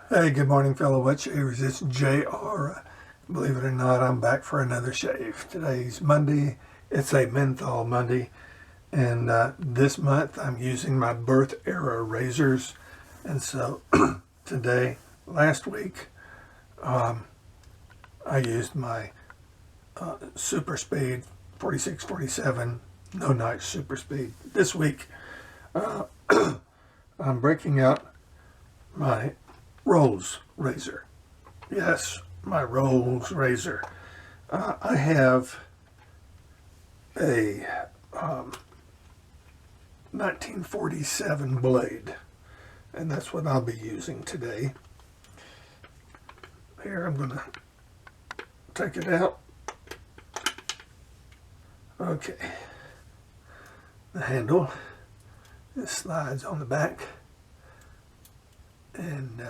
Hey, good morning, fellow wet shavers. It's JR. Believe it or not, I'm back for another shave. Today's Monday. It's a menthol Monday. And this month I'm using my birth era razors. And so today, last week, I used my Super Speed 4647 No Night Super Speed. This week, I'm breaking out my Rolls razor. Yes, my Rolls razor. I have a 1947 blade, and that's what I'll be using today. Here, I'm going to take it out. Okay. The handle, it slides on the back and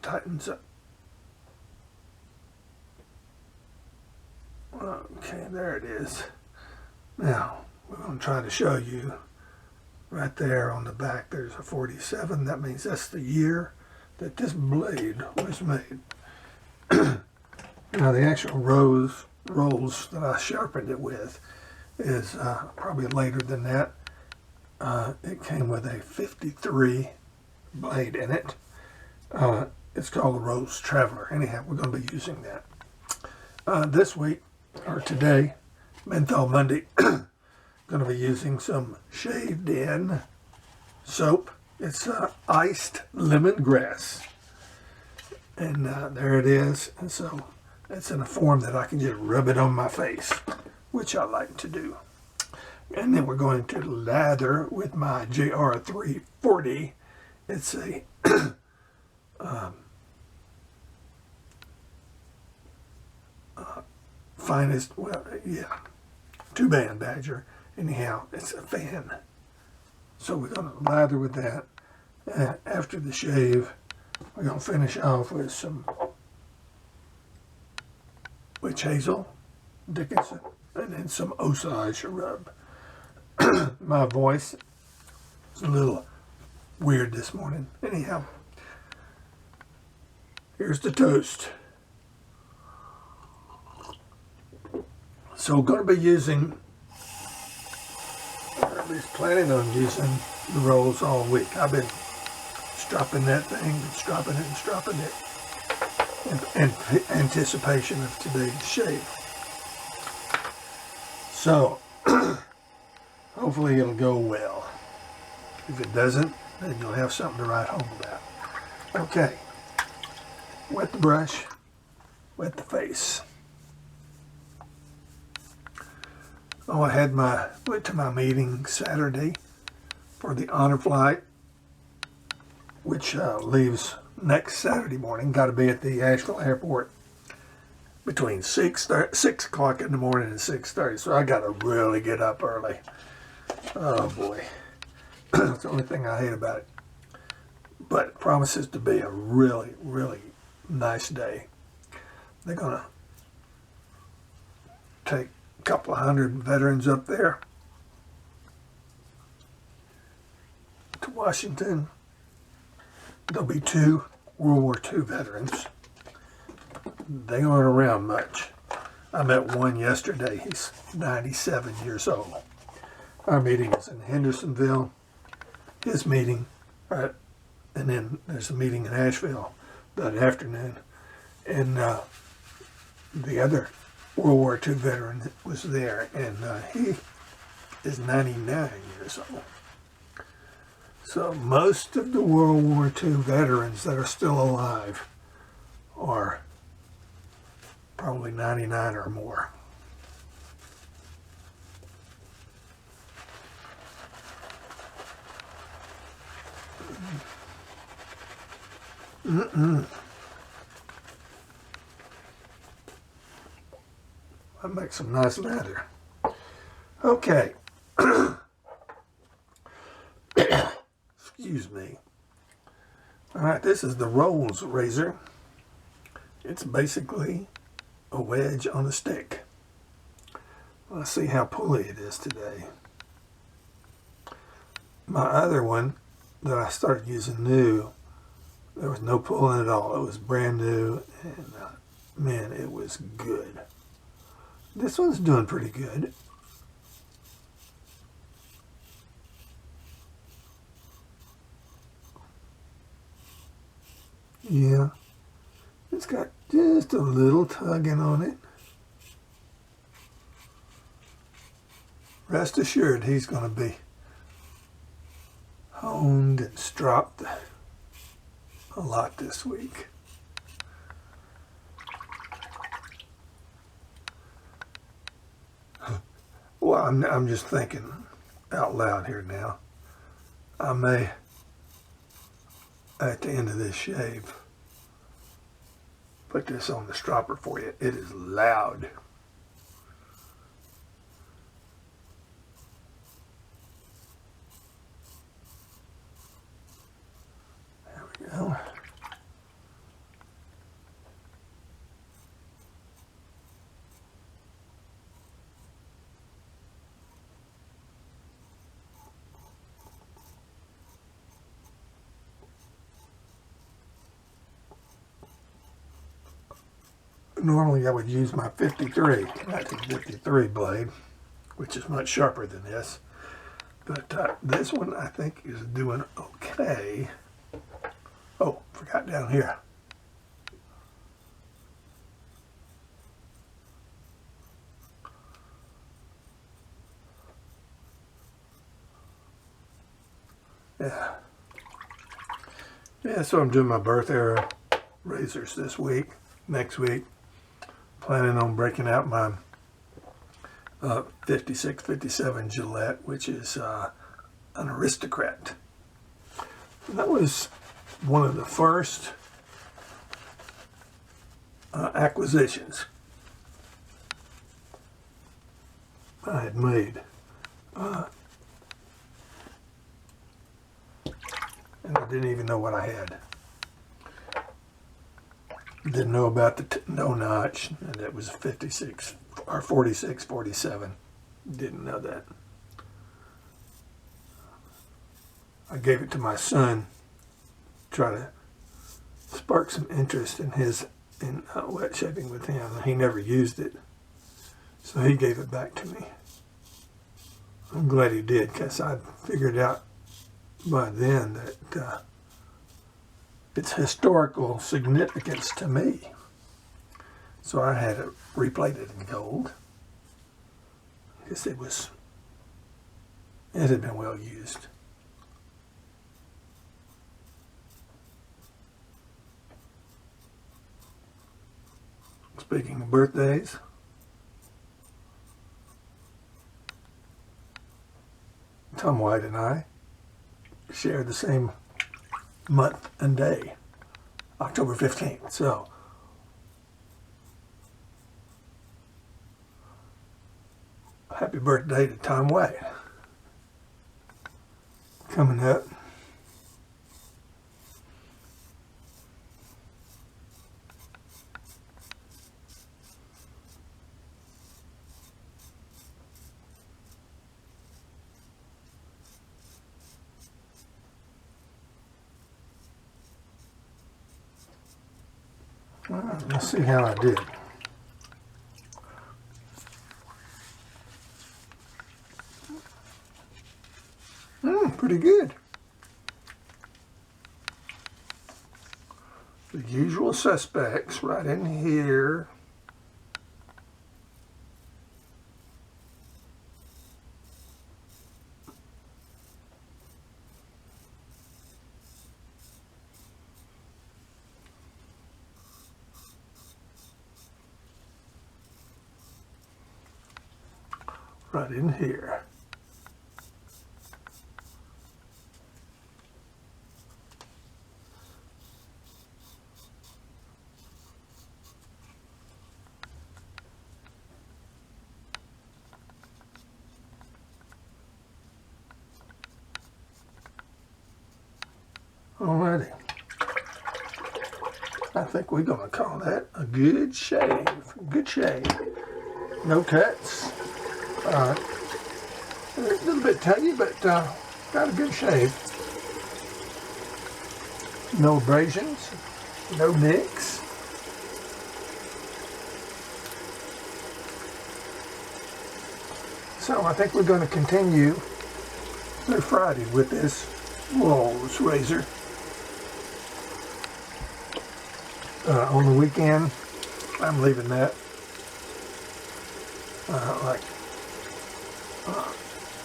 tightens up. Okay, there it is. Now, we're going to try to show you right there on the back. There's a 47. That means that's the year that this blade was made. Now, the actual rolls that I sharpened it with is probably later than that. It came with a 53 blade in it. It's called the Rose Traveler. Anyhow, we're going to be using that. This week, or today, Menthol Monday, going to be using some shaved in soap. It's iced lemongrass. And there it is. And so it's in a form that I can just rub it on my face, which I like to do. And then we're going to lather with my JR340. It's a finest, well, yeah, 2-band Badger. Anyhow, it's a fan. So we're going to lather with that. After the shave, we're going to finish off with some witch hazel, Dickinson, and then some Osage rub. My voice is a little weird this morning. Anyhow, here's the toast. So going to be using, or at least planning on using, the rolls all week. I've been stropping that thing and stropping it and stropping it in anticipation of today's shave. So hopefully it'll go well. If it doesn't, then you'll have something to write home about. Okay, wet the brush, wet the face. Oh, I went to my meeting Saturday for the honor flight, which leaves next Saturday morning. Got to be at the Asheville airport between 6 o'clock in the morning and 6:30. So I got to really get up early. Oh boy, that's the only thing I hate about it. But it promises to be a really, really nice day. They're gonna take a couple of hundred veterans up there to Washington. There'll be 2 World War II veterans. They aren't around much. I met one yesterday. He's 97 years old. Our meeting is in Hendersonville. His meeting, and then there's a meeting in Asheville that afternoon. And the other World War II veteran was there, and he is 99 years old. So most of the World War II veterans that are still alive are probably 99 or more. That makes some nice leather. Okay. Excuse me. All right, this is the Rolls razor. It's basically a wedge on a stick. Let's see how pulley it is today. My other one that I started using new There was no pulling at all. It was brand new, and man, it was good. This one's doing pretty good. Yeah, it's got just a little tugging on it. Rest assured, he's going to be honed and stropped a lot this week. Well, I'm just thinking out loud here now. I may, at the end of this shave, put this on the stropper for you. It is loud. There we go. Normally I would use my 1953 blade, which is much sharper than this. But this one I think is doing okay. Oh, forgot down here. Yeah. Yeah, so I'm doing my birth era razors this week. Next week, planning on breaking out my 56, 57 Gillette, which is an Aristocrat. And that was one of the first acquisitions I had made. And I didn't even know what I had. Didn't know about the no notch, and it was 56 or 46, 47. Didn't know that. I gave it to my son, try to spark some interest in wet shaving with him. He never used it, so he gave it back to me. I'm glad he did, because I figured out by then that its historical significance to me. So I had it replated in gold. Because it had been well used. Speaking of birthdays, Tom White and I share the same month and day, October 15th. So happy birthday to Tom White. Coming up. All right, let's see how I did. Pretty good. The usual suspects right in here. Right in here. Alrighty. I think we're going to call that a good shave. Good shave. No cuts. A little bit tuggy, but got a good shave. No abrasions, no nicks. So I think we're going to continue through Friday with this Walls razor. On the weekend, I'm leaving that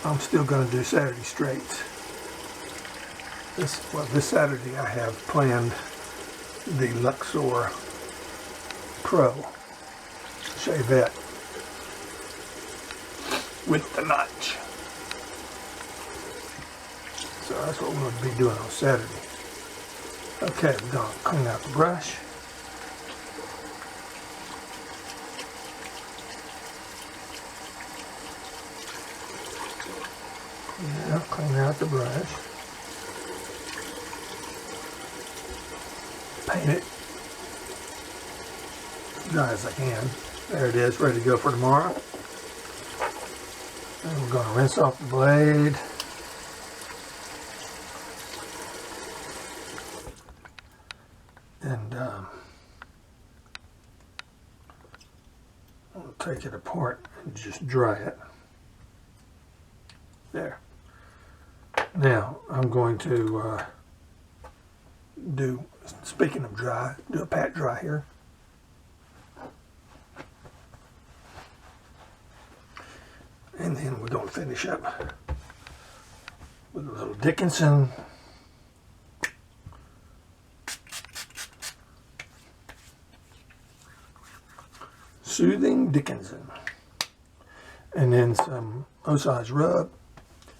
I'm still going to do Saturday straights. This Saturday I have planned the Luxor Pro Shavette with the notch. So that's what we're going to be doing on Saturday. Okay, we're going to clean out the brush. Yeah, clean out the brush. Paint it as dry as I can. There it is, ready to go for tomorrow. And we're going to rinse off the blade. And I'll take it apart and just dry it. There. Now I'm going to speaking of dry, do a pat dry here. And then we're going to finish up with a little Dickinson. Soothing Dickinson. And then some Osage rub,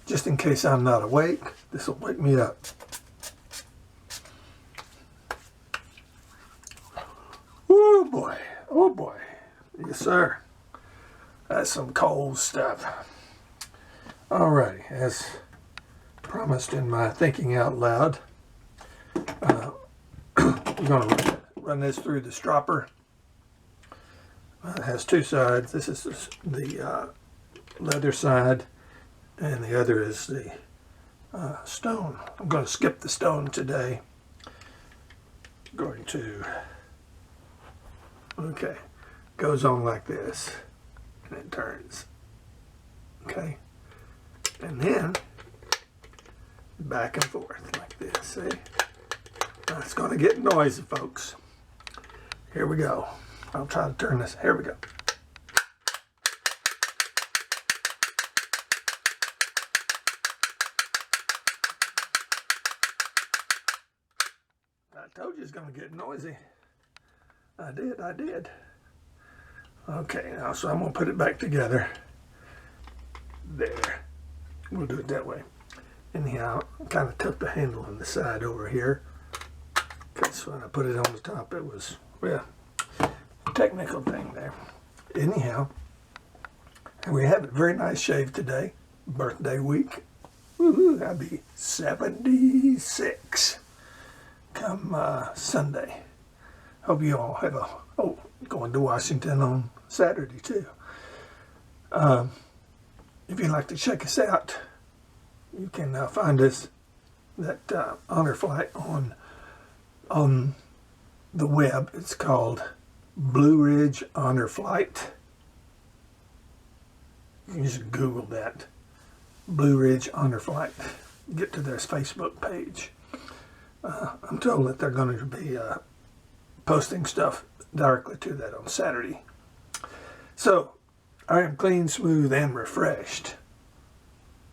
just in case I'm not awake. This will wake me up. Oh boy, oh boy. Yes sir. That's some cold stuff. Alrighty, as promised in my thinking out loud, we're going to run this through the stropper. It has two sides. This is the leather side, and the other is the stone. I'm going to skip the stone today. Going to, okay, goes on like this, and it turns. Okay, and then back and forth like this. See, now it's going to get noisy, folks. Here we go. I'll try to turn this. Here we go. I told you it's going to get noisy. I did. Okay, now so I'm going to put it back together. There. We'll do it that way. Anyhow, I kind of took the handle on the side over here, because when I put it on the top, it was, well, technical thing there. Anyhow, and we have a very nice shave today, birthday week. Woohoo, I'll be 76 come Sunday. Hope you all have going to Washington on Saturday too. If you'd like to check us out, you can find us that Honor Flight on the web. It's called Blue Ridge Honor Flight. You can just Google that. Blue Ridge Honor Flight. Get to their Facebook page. I'm told that they're going to be posting stuff directly to that on Saturday. So, I am clean, smooth, and refreshed.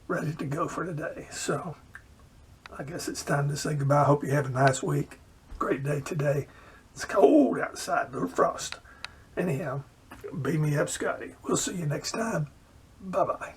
Ready to go for today. So, I guess it's time to say goodbye. I hope you have a nice week. Great day today. It's cold outside, a little frost. Anyhow, beat me up, Scotty. We'll see you next time. Bye-bye.